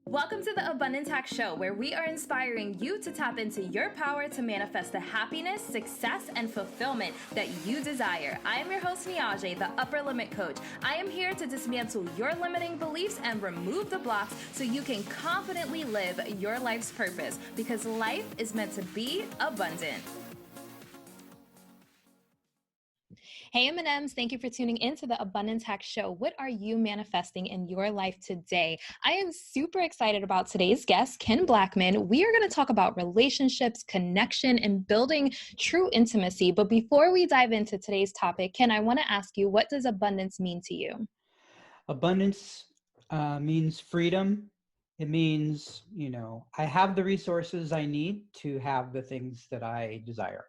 Welcome to the Abundance Hack Show, where we are inspiring you to tap into your power to manifest the happiness, success, and fulfillment that you desire. I am your host, Niajae, the Upper Limit Coach. I am here to dismantle your limiting beliefs and remove the blocks so you can confidently live your life's purpose, because life is meant to be abundant. Hey M&Ms, thank you for tuning in to the Abundance Hack Show. What are you manifesting in your life today? I am super excited about today's guest, Ken Blackman. We are going to talk about relationships, connection, and building true intimacy. But before we dive into today's topic, Ken, I want to ask you, what does abundance mean to you? Abundance means freedom. It means, I have the resources I need to have the things that I desire.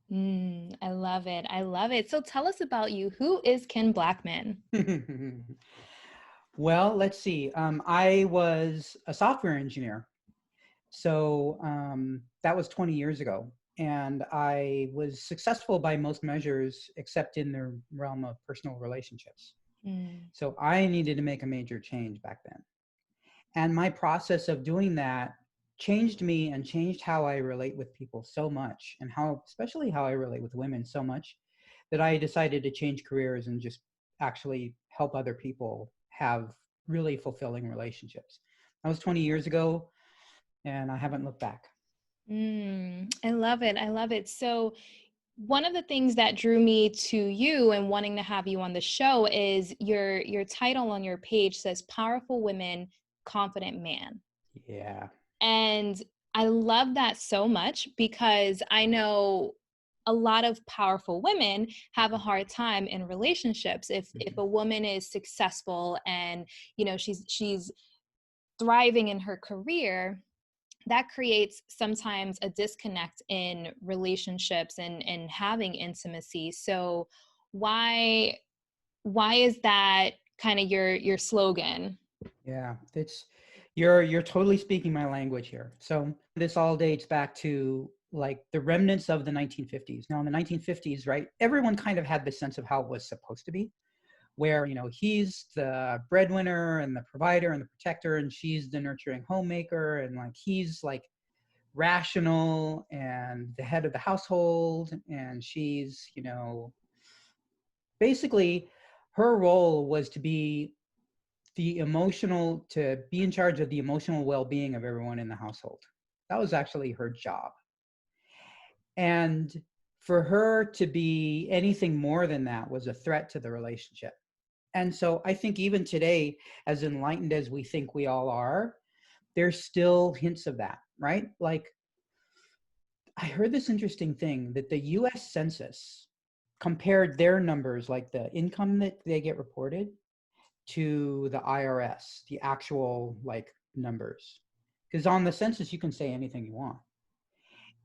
I love it. I love it. So tell us about you. Who is Ken Blackman? Well, let's see. I was a software engineer. So that was 20 years ago. And I was successful by most measures, except in the realm of personal relationships. So I needed to make a major change back then. And my process of doing that changed me and changed how I relate with people so much, and especially how I relate with women so much, that I decided to change careers and just actually help other people have really fulfilling relationships. That was 20 years ago, and I haven't looked back. I love it. I love it. So one of the things that drew me to you and wanting to have you on the show is your title on your page says Powerful Women, Confident Man. Yeah. And I love that so much, because I know a lot of powerful women have a hard time in relationships. If a woman is successful and, she's thriving in her career, that creates sometimes a disconnect in relationships and having intimacy. So why is that kind of your slogan? Yeah, you're totally speaking my language here. So this all dates back to like the remnants of the 1950s. Now in the 1950s, right, everyone kind of had this sense of how it was supposed to be, where, he's the breadwinner and the provider and the protector, and she's the nurturing homemaker, and like he's like rational and the head of the household, and she's, basically her role was to be in charge of the emotional well-being of everyone in the household. That was actually her job. And for her to be anything more than that was a threat to the relationship. And so I think even today, as enlightened as we think we all are, there's still hints of that, right? Like, I heard this interesting thing that the US Census compared their numbers, like the income that they get reported, to the IRS, the actual like numbers. Because on the census, you can say anything you want.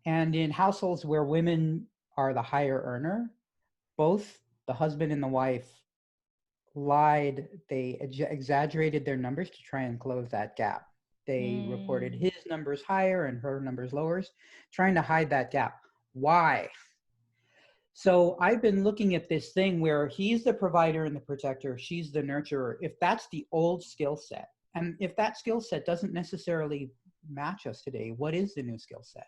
And in households where women are the higher earner, both the husband and the wife lied. They exaggerated their numbers to try and close that gap. They reported his numbers higher and her numbers lower, trying to hide that gap. Why? So I've been looking at this thing where he's the provider and the protector, she's the nurturer. If that's the old skill set, and if that skill set doesn't necessarily match us today, what is the new skill set?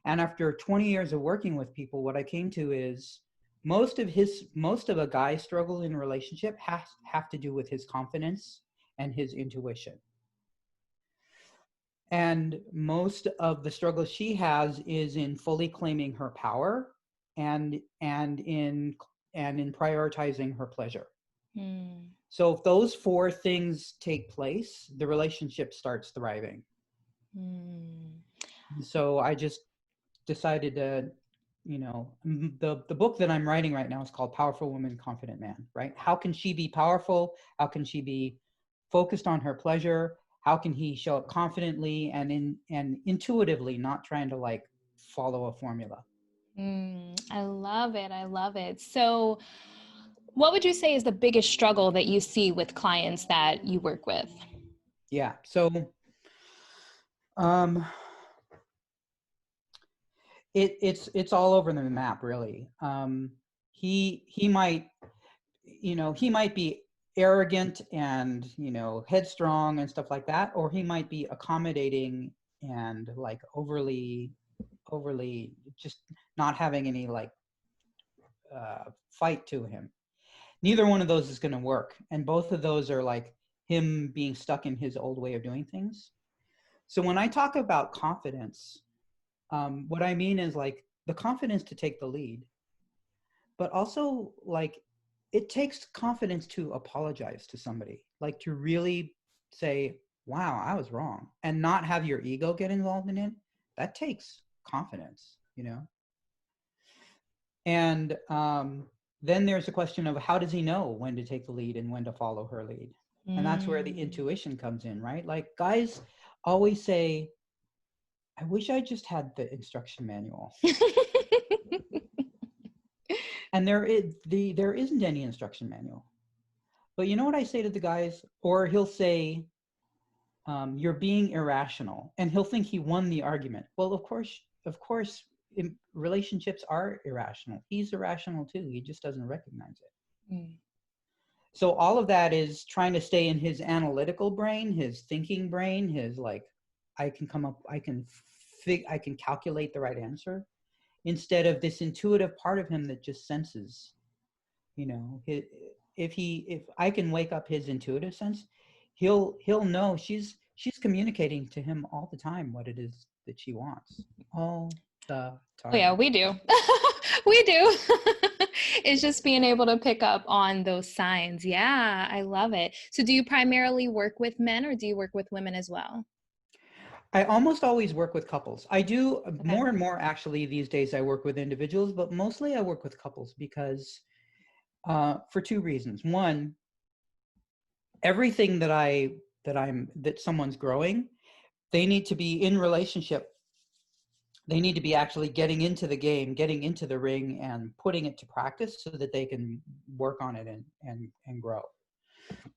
And after 20 years of working with people, what I came to is most of a guy's struggle in a relationship have to do with his confidence and his intuition. And most of the struggle she has is in fully claiming her power and in prioritizing her pleasure. So if those four things take place, the relationship starts thriving. So I just decided to, the book that I'm writing right now is called Powerful Woman, Confident Man, right? How can she be powerful? How can she be focused on her pleasure? How can he show up confidently and intuitively, not trying to like follow a formula? I love it. I love it. So what would you say is the biggest struggle that you see with clients that you work with? Yeah. So it's all over the map, really. He might be arrogant and, you know, headstrong and stuff like that, or he might be accommodating and like overly just not having any like fight to him. Neither one of those is going to work, and both of those are like him being stuck in his old way of doing things. So when I talk about confidence, what I mean is like the confidence to take the lead, but also like it takes confidence to apologize to somebody, like to really say, wow, I was wrong, and not have your ego get involved in it. That takes confidence, you know? And then there's the question of how does he know when to take the lead and when to follow her lead? And that's where the intuition comes in, right? Like guys always say, I wish I just had the instruction manual. And there isn't any instruction manual. But you know what I say to the guys? Or he'll say, you're being irrational. And he'll think he won the argument. Well, of course, relationships are irrational. He's irrational too. He just doesn't recognize it. Mm. So all of that is trying to stay in his analytical brain, his thinking brain, his like, I can calculate the right answer, instead of this intuitive part of him that just senses, you know, if I can wake up his intuitive sense, he'll know she's communicating to him all the time what it is that she wants all the time. Oh, yeah, we do. We do. It's just being able to pick up on those signs. Yeah, I love it. So do you primarily work with men or do you work with women as well? I almost always work with couples. I do more and more actually these days. I work with individuals, but mostly I work with couples because for two reasons. One, everything that someone's growing, they need to be in relationship. They need to be actually getting into the game, getting into the ring and putting it to practice so that they can work on it and grow.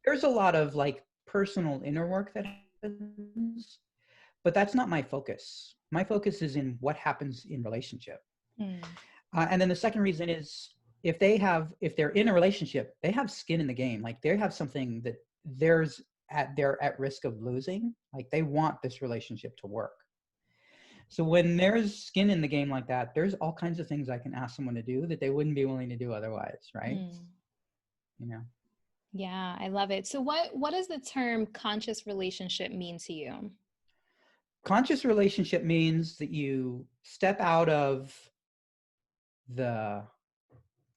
There's a lot of like personal inner work that happens, but that's not my focus. My focus is in what happens in relationship. And then the second reason is if they're in a relationship, they have skin in the game. Like they have something that they're at risk of losing. Like they want this relationship to work. So when there's skin in the game like that, there's all kinds of things I can ask someone to do that they wouldn't be willing to do otherwise, right? You know? Yeah, I love it. So what does the term conscious relationship mean to you? Conscious relationship means that you step out of the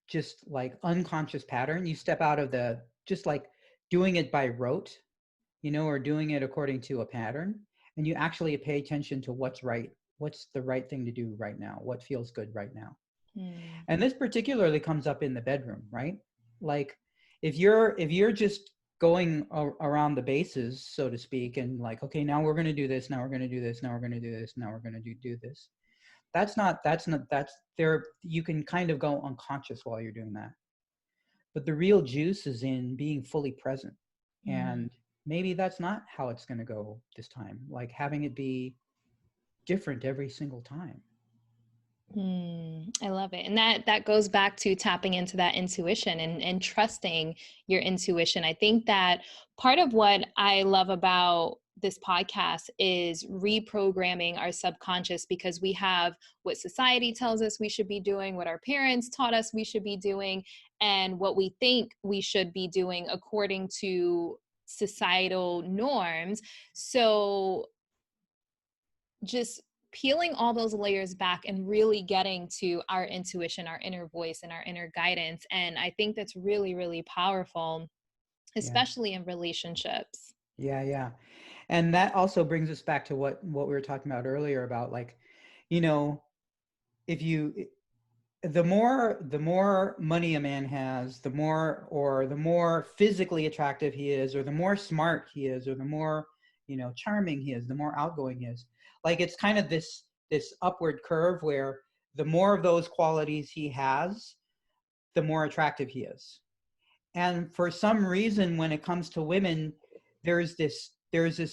just like unconscious pattern. You step out of the just like doing it by rote, you know, or doing it according to a pattern. And you actually pay attention to what's right. What's the right thing to do right now? What feels good right now? And this particularly comes up in the bedroom, right? Like if you're just going around the bases, so to speak, and like, okay, now we're going to do this, now we're going to do this, now we're going to do this, now we're going to do this. That's there. You can kind of go unconscious while you're doing that. But the real juice is in being fully present. And maybe that's not how it's going to go this time. Like having it be different every single time. I love it. And that goes back to tapping into that intuition and trusting your intuition. I think that part of what I love about this podcast is reprogramming our subconscious, because we have what society tells us we should be doing, what our parents taught us we should be doing, and what we think we should be doing according to societal norms. So just peeling all those layers back and really getting to our intuition, our inner voice, and our inner guidance. And I think that's really, really powerful, especially in relationships. Yeah. And that also brings us back to what we were talking about earlier about like, you know, the more money a man has, the more physically attractive he is, or the more smart he is, or the more, you know, charming he is, the more outgoing he is. Like it's kind of this upward curve where the more of those qualities he has, the more attractive he is. And for some reason, when it comes to women, there's this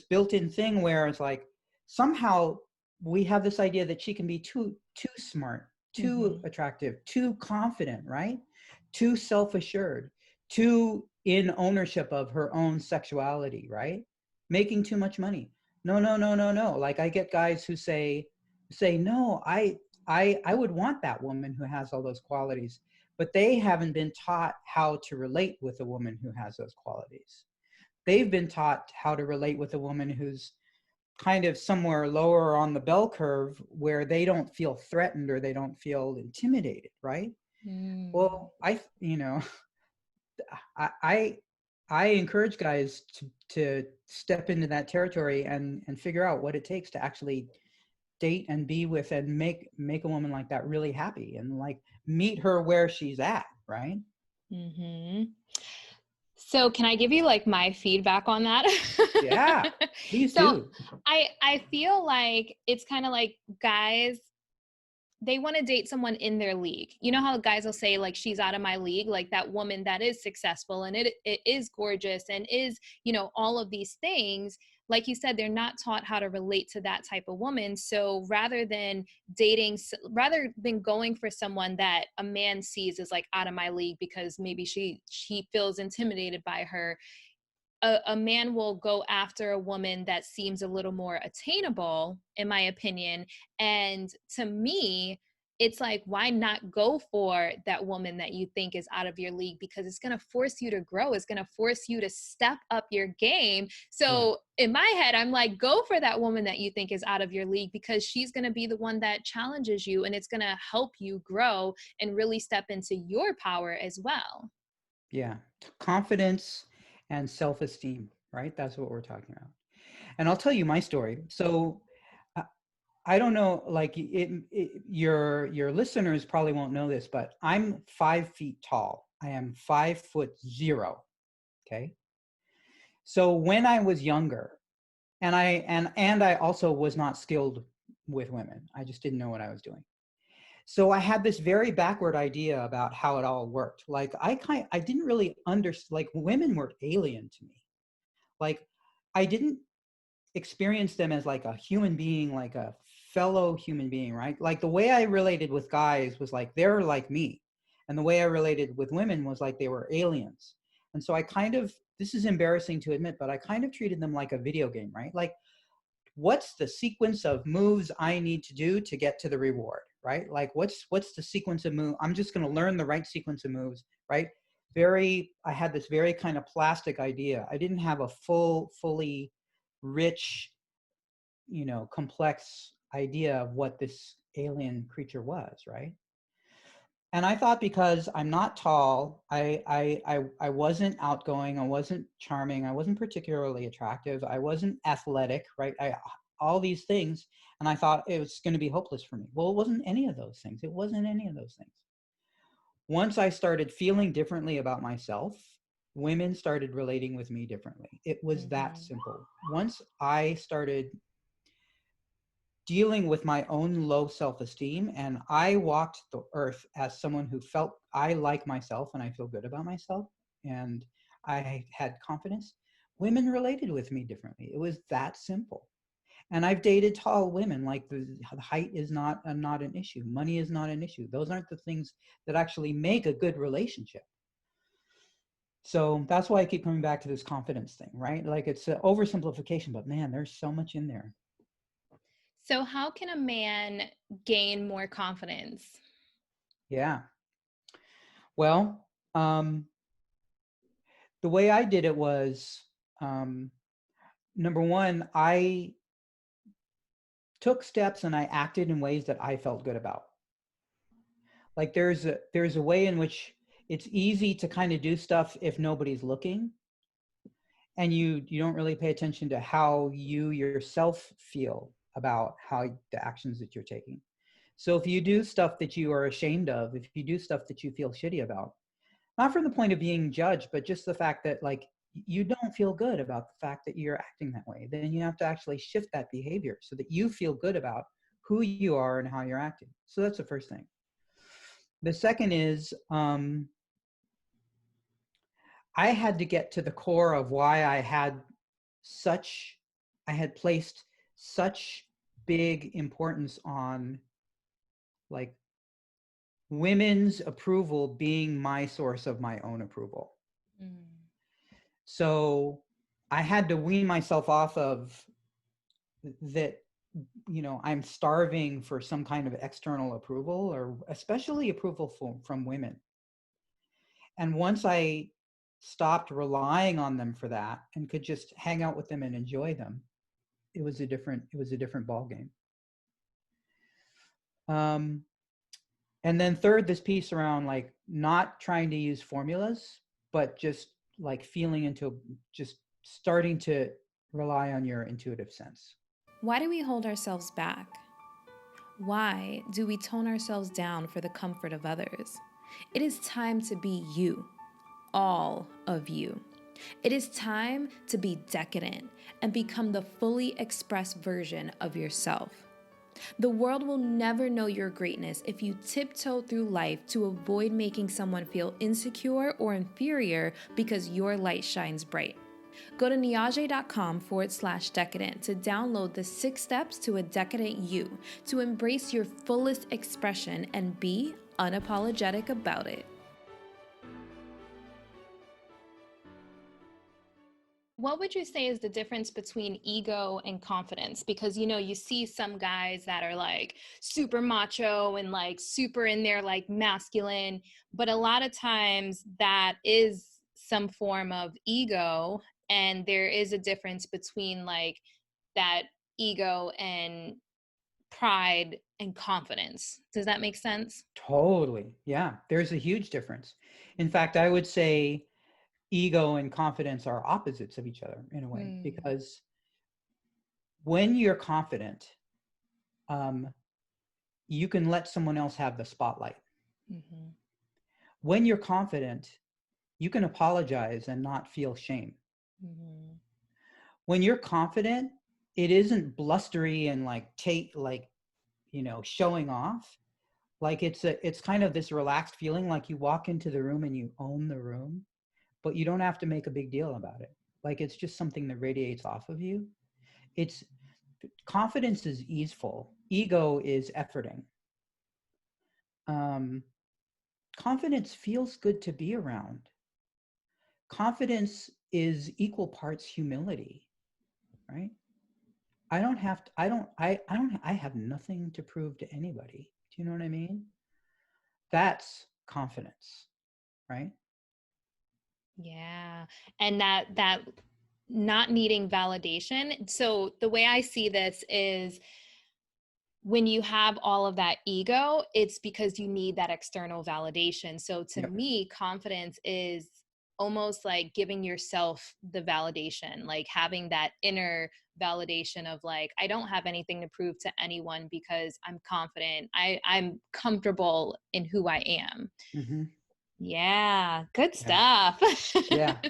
built-in thing where it's like somehow we have this idea that she can be too smart, too attractive, too confident, right? Too self-assured, too in ownership of her own sexuality, right? Making too much money. No, no, no, no, no. Like I get guys who say, no, I would want that woman who has all those qualities, but they haven't been taught how to relate with a woman who has those qualities. They've been taught how to relate with a woman who's kind of somewhere lower on the bell curve where they don't feel threatened or they don't feel intimidated, right? Mm. Well, I I I encourage guys to step into that territory and figure out what it takes to actually date and be with and make a woman like that really happy and like meet her where she's at, right? Mm-hmm. So can I give you like my feedback on that? Yeah, please So do. I feel like it's kind of like guys, they want to date someone in their league. You know how guys will say like she's out of my league, like that woman that is successful and it is gorgeous and is, you know, all of these things. Like you said, they're not taught how to relate to that type of woman. So rather than going for someone that a man sees as like out of my league because maybe she feels intimidated by her, a man will go after a woman that seems a little more attainable, in my opinion. And to me, it's like, why not go for that woman that you think is out of your league? Because it's going to force you to grow. It's going to force you to step up your game. Yeah. So in my head, I'm like, go for that woman that you think is out of your league because she's going to be the one that challenges you and it's going to help you grow and really step into your power as well. Yeah. Confidence and self-esteem, right? That's what we're talking about. And I'll tell you my story. So I I don't know, like your listeners probably won't know this, but I'm 5 feet tall. I am 5'0". Okay. So when I was younger, and I also was not skilled with women. I just didn't know what I was doing. So I had this very backward idea about how it all worked. Like I didn't really understand, like women were alien to me. Like I didn't experience them as like a human being, like a fellow human being, right? Like the way I related with guys was like they're like me. And the way I related with women was like they were aliens. And so I kind of, this is embarrassing to admit, but I kind of treated them like a video game, right? Like what's the sequence of moves I need to do to get to the reward, right? Like what's the sequence of move? I'm just going to learn the right sequence of moves, right? I had this very kind of plastic idea. I didn't have a fully rich, complex idea of what this alien creature was, right? And I thought because I'm not tall, I wasn't outgoing, I wasn't charming, I wasn't particularly attractive, I wasn't athletic, right? All these things, and I thought it was going to be hopeless for me. Well, it wasn't any of those things. It wasn't any of those things. Once I started feeling differently about myself, women started relating with me differently. It was that Mm-hmm. simple. Once I started dealing with my own low self-esteem and I walked the earth as someone who felt I like myself and I feel good about myself and I had confidence, women related with me differently. It was that simple. And I've dated tall women. Like the height is not an issue, money is not an issue. Those aren't the things that actually make a good relationship. So that's why I keep coming back to this confidence thing, right? Like it's an oversimplification, but man, there's so much in there. So how can a man gain more confidence? Yeah. Well, um, the way I did it was, um, number one, I took steps and I acted in ways that I felt good about. Like there's a way in which it's easy to kind of do stuff if nobody's looking, and you don't really pay attention to how you yourself feel about how the actions that you're taking. So if you do stuff that you are ashamed of, if you do stuff that you feel shitty about, not from the point of being judged, but just the fact that like you don't feel good about the fact that you're acting that way, then you have to actually shift that behavior so that you feel good about who you are and how you're acting. So that's the first thing. The second is I had to get to the core of why such I had placed such big importance on like women's approval being my source of my own approval. Mm. So I had to wean myself off of that, I'm starving for some kind of external approval, or especially approval from women. And once I stopped relying on them for that and could just hang out with them and enjoy them, it was a different ball game. And then third, this piece around like not trying to use formulas, but just like just starting to rely on your intuitive sense. Why do we hold ourselves back? Why do we tone ourselves down for the comfort of others? It is time to be you, all of you. It is time to be decadent and become the fully expressed version of yourself. The world will never know your greatness if you tiptoe through life to avoid making someone feel insecure or inferior because your light shines bright. Go to Niajae.com/decadent to download the 6 steps to a decadent you, to embrace your fullest expression and be unapologetic about it. What would you say is the difference between ego and confidence? Because, you see some guys that are like super macho and like super in there, like masculine, but a lot of times that is some form of ego. And there is a difference between like that ego and pride and confidence. Does that make sense? Totally. Yeah. There's a huge difference. In fact, I would say ego and confidence are opposites of each other in a way, because when you're confident, you can let someone else have the spotlight. Mm-hmm. When you're confident, you can apologize and not feel shame. Mm-hmm. When you're confident, it isn't blustery and showing off. Like it's kind of this relaxed feeling, like you walk into the room and you own the room, but you don't have to make a big deal about it. Like it's just something that radiates off of you. It's confidence is easeful. Ego is efforting. Confidence feels good to be around. Confidence is equal parts humility, right? I have nothing to prove to anybody. Do you know what I mean? That's confidence, right? Yeah. And that not needing validation. So the way I see this is when you have all of that ego, it's because you need that external validation. So to Yep. me, confidence is almost like giving yourself the validation, like having that inner validation of like, I don't have anything to prove to anyone because I'm confident. I'm comfortable in who I am. Mm-hmm. Yeah, good Yeah. stuff. Yeah.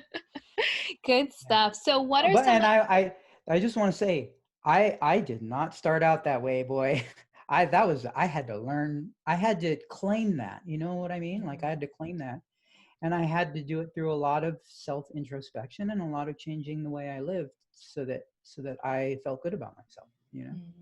Good Yeah. stuff. So what are But some and I just want to say I did not start out that way, boy. I had to learn. I had to claim that. You know what I mean? Like I had to claim that, and I had to do it through a lot of self introspection and a lot of changing the way I lived, so that I felt good about myself. You know. Mhm.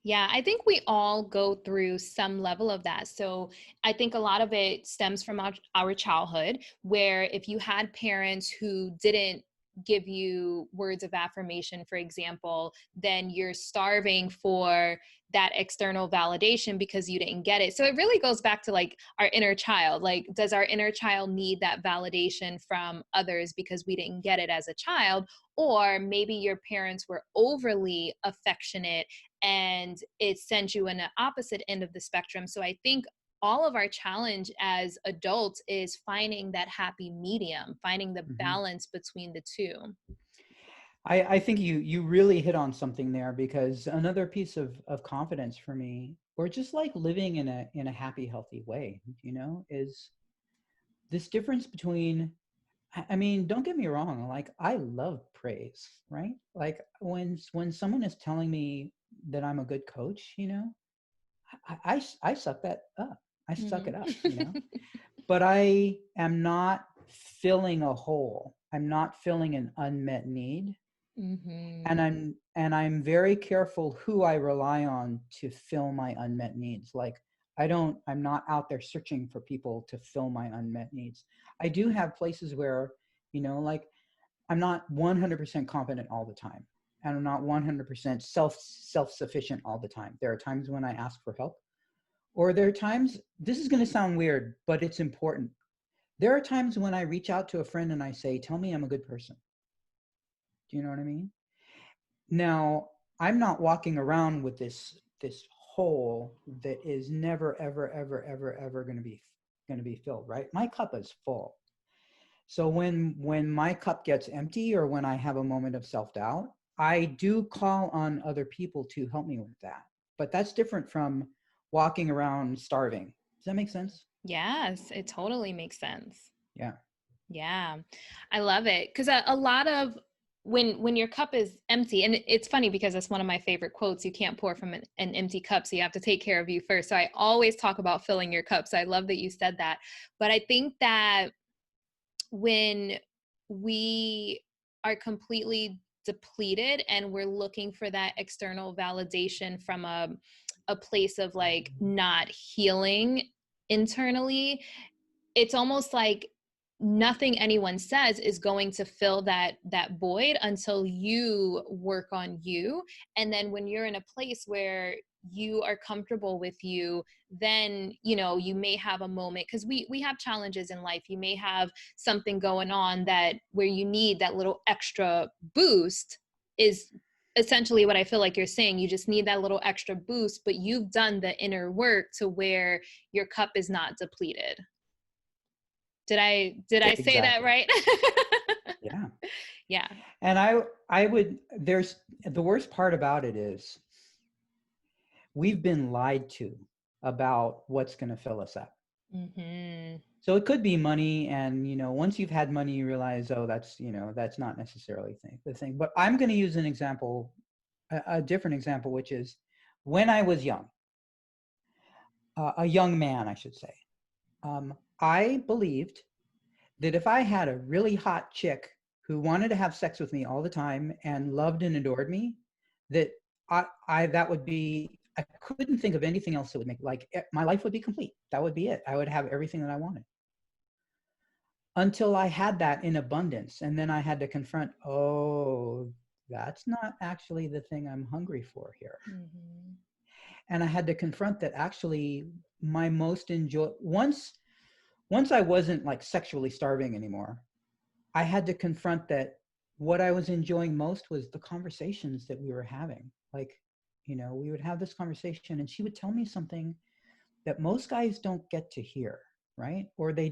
Yeah, I think we all go through some level of that. So I think a lot of it stems from our childhood, where if you had parents who didn't give you words of affirmation, for example, then you're starving for that external validation because you didn't get it. So it really goes back to like our inner child. Like, does our inner child need that validation from others because we didn't get it as a child? Or maybe your parents were overly affectionate and it sends you in the opposite end of the spectrum. So I think all of our challenge as adults is finding that happy medium, finding the Mm-hmm. balance between the two. I think you really hit on something there, because another piece of confidence for me, or just like living in a happy, healthy way, is this difference between, I mean, don't get me wrong, like I love praise, right? Like when someone is telling me that I'm a good coach, I suck that up. I suck it up, Mm-hmm. but I am not filling a hole. I'm not filling an unmet need. Mm-hmm. And I'm very careful who I rely on to fill my unmet needs. Like I'm not out there searching for people to fill my unmet needs. I do have places where, like, I'm not 100% confident all the time. And I'm not 100% self-sufficient all the time. There are times when I ask for help, or there are times, this is going to sound weird, but it's important. There are times when I reach out to a friend and I say, tell me I'm a good person. Do you know what I mean? Now, I'm not walking around with this hole that is never, ever, ever, ever, ever going to be filled, right? My cup is full. So when my cup gets empty, or when I have a moment of self-doubt, I do call on other people to help me with that. But that's different from walking around starving. Does that make sense? Yes, it totally makes sense. Yeah. Yeah, I love it. Because a lot of when your cup is empty, and it's funny because that's one of my favorite quotes, you can't pour from an empty cup, so you have to take care of you first. So I always talk about filling your cup. So I love that you said that. But I think that when we are completely depleted and we're looking for that external validation from a place of like not healing internally, it's almost like nothing anyone says is going to fill that void until you work on you. And then when you're in a place where you are comfortable with you, then you may have a moment, because we have challenges in life. You may have something going on that where you need that little extra boost, is essentially what I feel like you're saying. You just need that little extra boost, but you've done the inner work to where your cup is not depleted. Did I say that right? Yeah. Yeah. And I would, there's, the worst part about it is we've been lied to about what's going to fill us up. Mm-hmm. So it could be money. And, once you've had money, you realize, oh, that's not necessarily the thing. But I'm going to use an example, a different example, which is when I was young, a young man, I should say. I believed that if I had a really hot chick who wanted to have sex with me all the time and loved and adored me, that that would be, I couldn't think of anything else that would make, like, my life would be complete. That would be it. I would have everything that I wanted. Until I had that in abundance. And then I had to confront, oh, that's not actually the thing I'm hungry for here. Mm-hmm. And I had to confront that actually my most once I wasn't like sexually starving anymore, I had to confront that what I was enjoying most was the conversations that we were having. Like, we would have this conversation and she would tell me something that most guys don't get to hear, right? Or a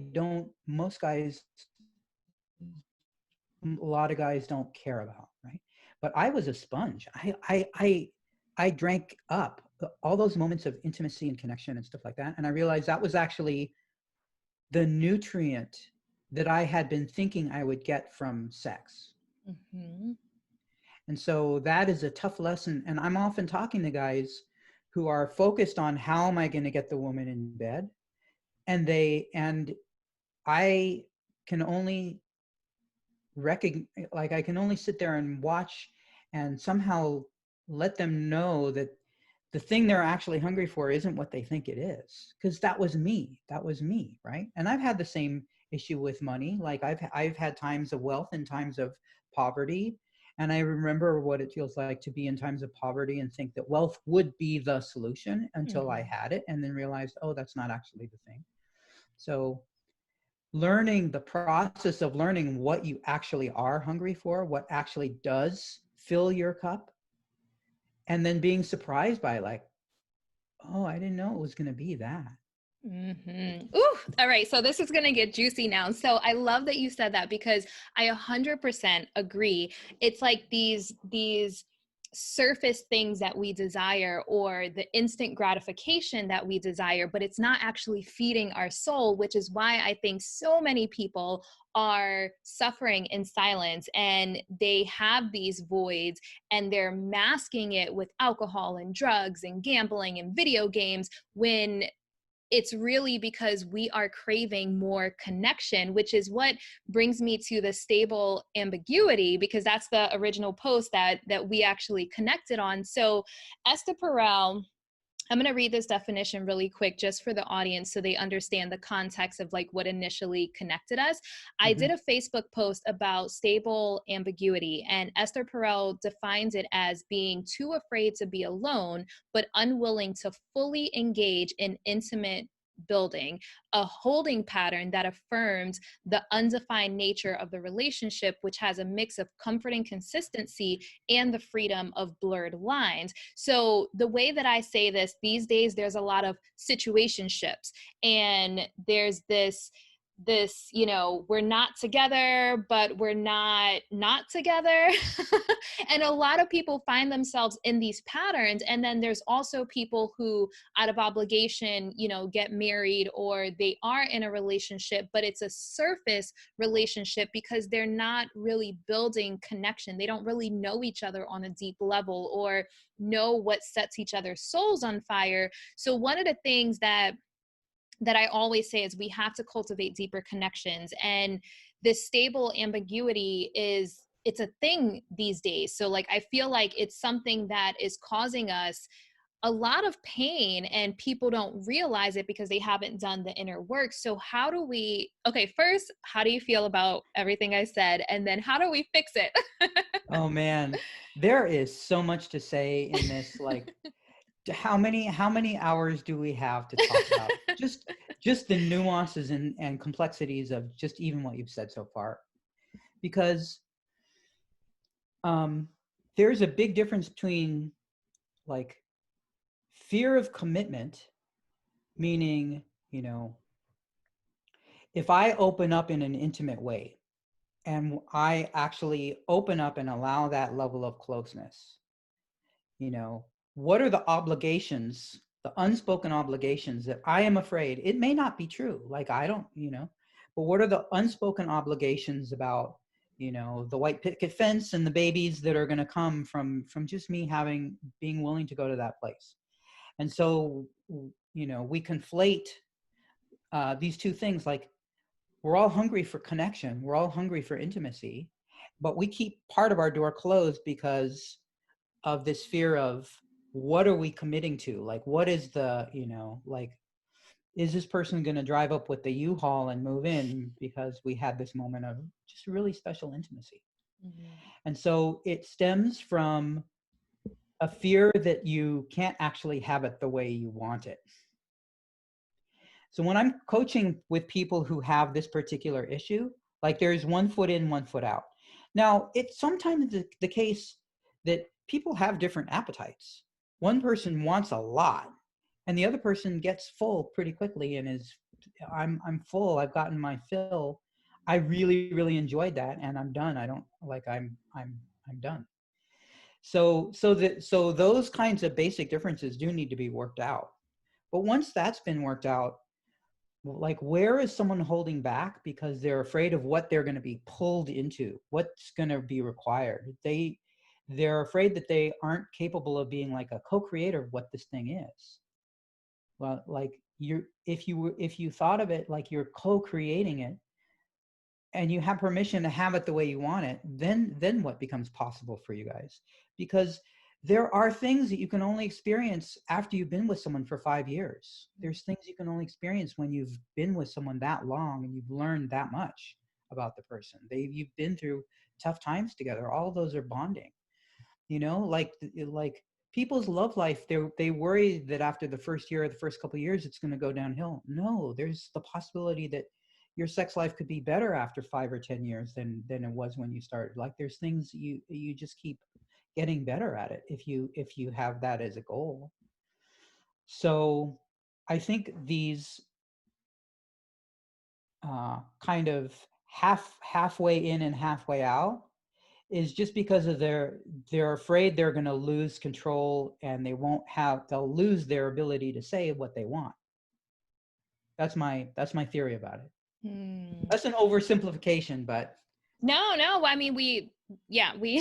lot of guys don't care about, right? But I was a sponge. I drank up all those moments of intimacy and connection and stuff like that. And I realized that was actually the nutrient that I had been thinking I would get from sex. Mm-hmm. And so that is a tough lesson. And I'm often talking to guys who are focused on how am I going to get the woman in bed? And I can only I can only sit there and watch and somehow let them know that the thing they're actually hungry for isn't what they think it is. Because that was me, right? And I've had the same issue with money. Like I've had times of wealth and times of poverty. And I remember what it feels like to be in times of poverty and think that wealth would be the solution until I had it, and then realized, oh, that's not actually the thing. So the process of learning what you actually are hungry for, what actually does fill your cup, and then being surprised by like, oh, I didn't know it was going to be that. Mm-hmm. Ooh, all right. So this is going to get juicy now. So I love that you said that, because I 100% agree. It's like these surface things that we desire, or the instant gratification that we desire, but it's not actually feeding our soul, which is why I think so many people are suffering in silence, and they have these voids and they're masking it with alcohol and drugs and gambling and video games, when it's really because we are craving more connection, which is what brings me to the stable ambiguity, because that's the original post that we actually connected on. So Esther Perel I'm going to read this definition really quick just for the audience so they understand the context of like what initially connected us. I did a Facebook post about stable ambiguity, and Esther Perel defines it as being too afraid to be alone, but unwilling to fully engage in intimate building, a holding pattern that affirms the undefined nature of the relationship, which has a mix of comfort and consistency and the freedom of blurred lines. So the way that I say this these days, there's a lot of situationships, and there's this, we're not together, but we're not together. And a lot of people find themselves in these patterns. And then there's also people who, out of obligation, get married, or they are in a relationship, but it's a surface relationship because they're not really building connection. They don't really know each other on a deep level or know what sets each other's souls on fire. So one of the things that I always say is we have to cultivate deeper connections. And this stable ambiguity it's a thing these days. So like, I feel like it's something that is causing us a lot of pain, and people don't realize it because they haven't done the inner work. So first, how do you feel about everything I said? And then how do we fix it? Oh man, there is so much to say in this. Like, how many hours do we have to talk about just the nuances and complexities of just even what you've said so far? Because there's a big difference between like fear of commitment, meaning, if I open up in an intimate way and I actually open up and allow that level of closeness, what are the obligations, the unspoken obligations that I am afraid, it may not be true, like I don't, but what are the unspoken obligations about, the white picket fence and the babies that are going to come from just me being willing to go to that place. And so, we conflate these two things. Like, we're all hungry for connection, we're all hungry for intimacy, but we keep part of our door closed because of this fear of, what are we committing to? Like, what is the, like, is this person going to drive up with the U-Haul and move in because we had this moment of just really special intimacy? Mm-hmm. And so it stems from a fear that you can't actually have it the way you want it. So when I'm coaching with people who have this particular issue, like, there's one foot in, one foot out. Now, it's sometimes the case that people have different appetites. One person wants a lot, and the other person gets full pretty quickly and is, I'm full, I've gotten my fill. I really, really enjoyed that, and I'm done. I don't like, I'm done. So those kinds of basic differences do need to be worked out. But once that's been worked out, like, where is someone holding back because they're afraid of what they're going to be pulled into, what's going to be required? They're afraid that they aren't capable of being like a co-creator of what this thing is. Well, like, if you thought of it like you're co-creating it and you have permission to have it the way you want it, then what becomes possible for you guys? Because there are things that you can only experience after you've been with someone for 5 years. There's things you can only experience when you've been with someone that long and you've learned that much about the person. You've been through tough times together. All of those are bonding. Like people's love life, they worry that after the first year or the first couple of years, it's going to go downhill. No, there's the possibility that your sex life could be better after 5 or 10 years than it was when you started. Like, there's things you just keep getting better at it if you have that as a goal. So I think these kind of halfway in and halfway out is just because of they're afraid they're going to lose control, and they'll lose their ability to say what they want. That's my theory about it. That's an oversimplification, but no, I mean, we we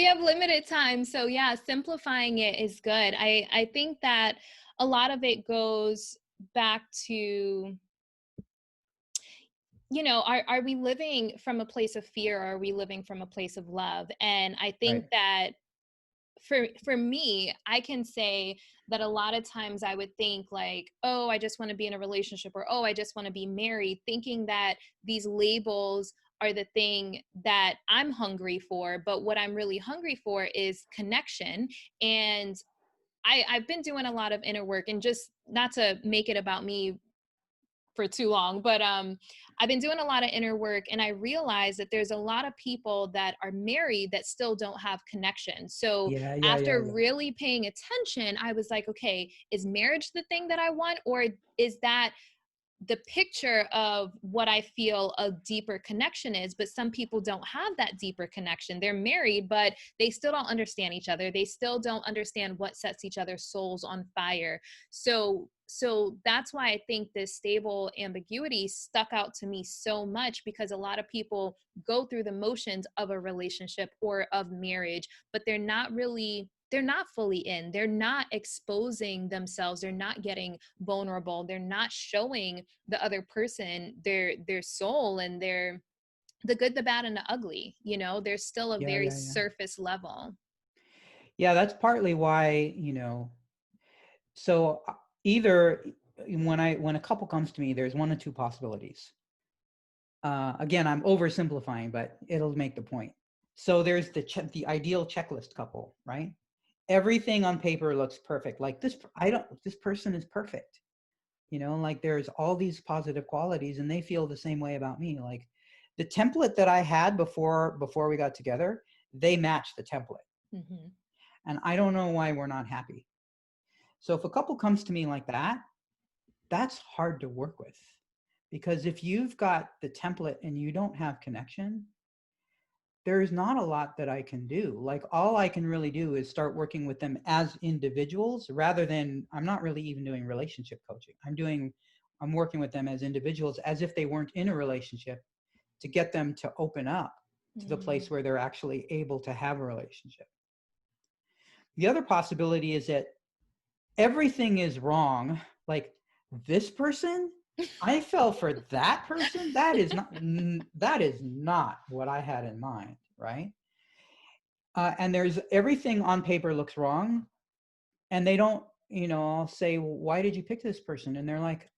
have limited time, so yeah, simplifying it is good. I think that a lot of it goes back to, are we living from a place of fear, or are we living from a place of love? And I think that for me, I can say that a lot of times I would think like, oh, I just want to be in a relationship, or oh, I just want to be married, thinking that these labels are the thing that I'm hungry for. But what I'm really hungry for is connection. And I've been doing a lot of inner work, and just not to make it about me for too long, but I've been doing a lot of inner work, and I realized that there's a lot of people that are married that still don't have connection. So after Yeah. really paying attention, I was like, okay, is marriage the thing that I want, or is that the picture of what I feel a deeper connection is? But some people don't have that deeper connection. They're married, but they still don't understand each other. They still don't understand what sets each other's souls on fire. So that's why I think this stable ambiguity stuck out to me so much, because a lot of people go through the motions of a relationship or of marriage, but they're not fully in. They're not exposing themselves. They're not getting vulnerable. They're not showing the other person their soul and the good, the bad, and the ugly. They're still a very Yeah. surface level. Yeah, that's partly why, so either when a couple comes to me, there's one of two possibilities. Again, I'm oversimplifying, but it'll make the point. So there's the ideal checklist couple, right? Everything on paper looks perfect. Like this person is perfect. Like there's all these positive qualities, and they feel the same way about me. Like the template that I had before we got together, they match the template. Mm-hmm. And I don't know why we're not happy. So if a couple comes to me like that, that's hard to work with, because if you've got the template and you don't have connection, there's not a lot that I can do. Like all I can really do is start working with them as individuals, rather than, I'm not really even doing relationship coaching. I'm working with them as individuals, as if they weren't in a relationship, to get them to open up to the place where they're actually able to have a relationship. The other possibility is that everything is wrong. Like this person, I fell for that person. That is not what I had in mind, right? And there's everything on paper looks wrong, and they don't, I'll say, well, why did you pick this person? And they're like,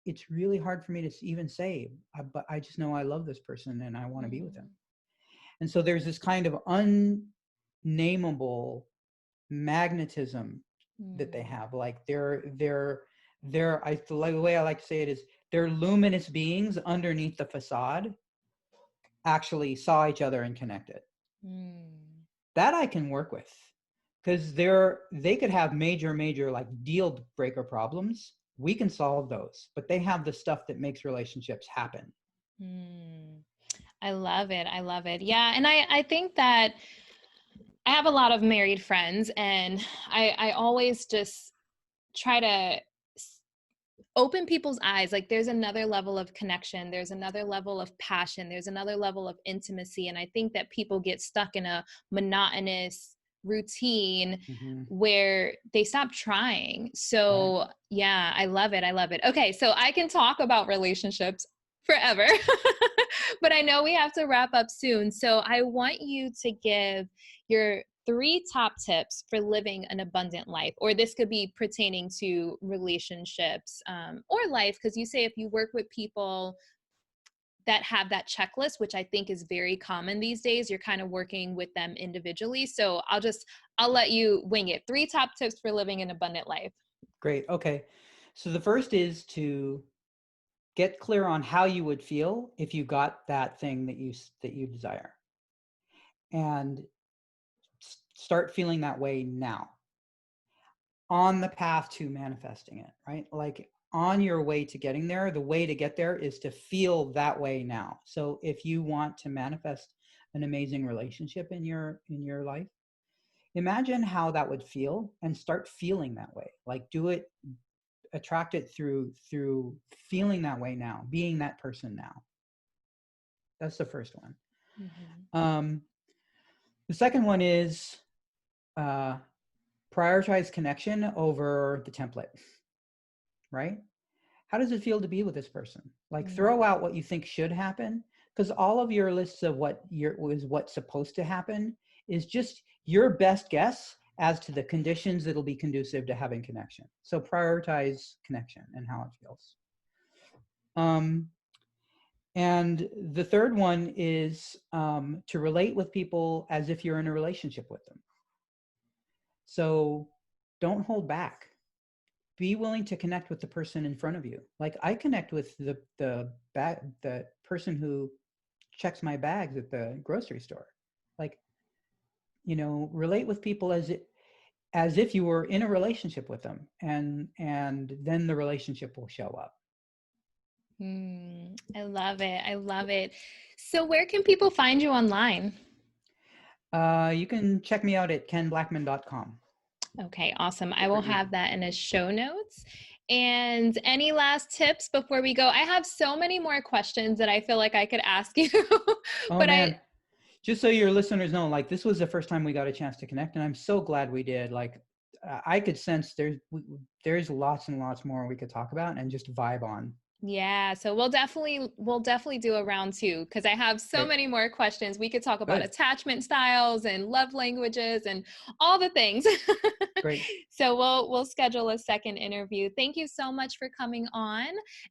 it's really hard for me to even say, but I just know I love this person and I want to be with them. And so there's this kind of unnameable magnetism that they have. Like the way I like to say it is, they're luminous beings underneath the facade actually saw each other and connected. That I can work with, because they could have major like deal breaker problems. We can solve those, but they have the stuff that makes relationships happen. I love it. Yeah. And I think that I have a lot of married friends, and I always just try to open people's eyes. Like there's another level of connection. There's another level of passion. There's another level of intimacy. And I think that people get stuck in a monotonous routine where they stop trying. So Right. yeah, I love it. Okay. So I can talk about relationships forever, but I know we have to wrap up soon. So I want you to give your 3 top tips for living an abundant life, or this could be pertaining to relationships or life, because you say if you work with people that have that checklist, which I think is very common these days, you're kind of working with them individually. So I'll let you wing it. 3 top tips for living an abundant life. Great. Okay. So the first is to get clear on how you would feel if you got that thing that you desire, and start feeling that way now, on the path to manifesting it, right? Like on your way to getting there, the way to get there is to feel that way now. So if you want to manifest an amazing relationship in your life, imagine how that would feel and start feeling that way. Like attract it through feeling that way now, being that person now. That's the first one. The second one is prioritize connection over the template, right? How does it feel to be with this person? Like throw out what you think should happen, because all of your lists of what's supposed to happen is just your best guess as to the conditions that'll be conducive to having connection. So prioritize connection and how it feels. And the third one is to relate with people as if you're in a relationship with them. So don't hold back. Be willing to connect with the person in front of you. Like I connect with the person who checks my bags at the grocery store. Like, you know, relate with people as if you were in a relationship with them, and then the relationship will show up. I love it. I love it. So where can people find you online? You can check me out at kenblackman.com. Okay, awesome. I will have that in the show notes. And any last tips before we go? I have so many more questions that I feel like I could ask you. But man. Just so your listeners know, like this was the first time we got a chance to connect, and I'm so glad we did. Like I could sense there's lots and lots more we could talk about and just vibe on. Yeah, so we'll definitely do a round 2 because I have so many more questions. We could talk about attachment styles and love languages and all the things. Great. So we'll schedule a second interview. Thank you so much for coming on.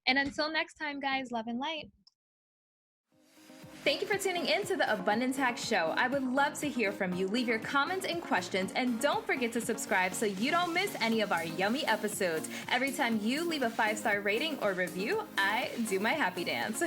And until next time, guys, love and light. Thank you for tuning in to the Abundance Hack Show. I would love to hear from you. Leave your comments and questions, and don't forget to subscribe so you don't miss any of our yummy episodes. Every time you leave a 5-star rating or review, I do my happy dance.